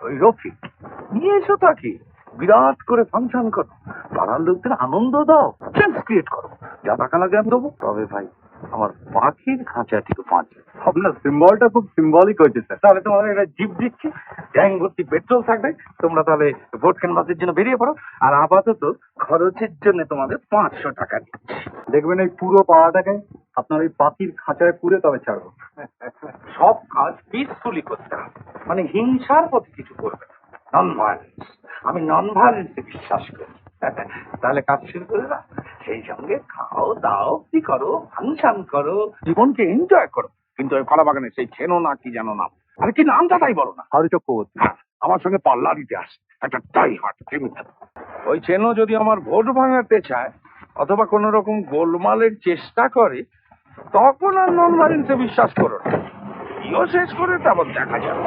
ওই রফিক নিয়ে এসো তাকে, বিরাট করে ফাংশন করো, পাড়ার লোকদের আনন্দ দাও, চেঞ্জ ক্রিয়েট করো, যা টাকা লাগে আমি দেবো। তবে ভাই আমার পাখির খাঁচাটিকে বাঁচে। আপনার সিম্বলটা খুব সিম্বলিক হয়েছে স্যার। তাহলে তোমাদের একটা জিপ দিচ্ছি, ট্যাঙ্ক ভর্তি পেট্রোল থাকবে, তোমরা তাহলে ভোট ক্যানভাসের জন্য বেরিয়ে পড়ো। আর আপাতত খরচের জন্য তোমাদের 500 টাকা দিচ্ছি। দেখবেন এই পুরো পাড়াটাকে আপনার ওই পাখির খাঁচায় পুরে তবে ছাড়বো। সব কাজ পিসফুলি করতে হবে, মানে হিংসার পথে কিছু করবে না, নন ভায়োলেন্স। আমি নন ভায়োলেন্সে বিশ্বাস করি। তাহলে কাজ শুরু করে দাও, সেই সঙ্গে খাও দাও, কি করো, ফাংশন করো, জীবনকে এনজয় করো। কিন্তু ওই কলা বাগানে সেই চেনো না কি যেন নাম, আরে কি নামটা তাই বলো না। হরি চক্রবর্তী। আমার সঙ্গে পাল্লা দিতে আসে একটা টাই হার্ট ক্রিমিনাল। ওই চেনো যদি আমার ভোট ভাঙাতে চায় অথবা কোন রকম গোলমালের চেষ্টা করে, তখন আর নন ভায়োলেন্সে বিশ্বাস করো না। ইও শেষ করে তারপর দেখা যাবে।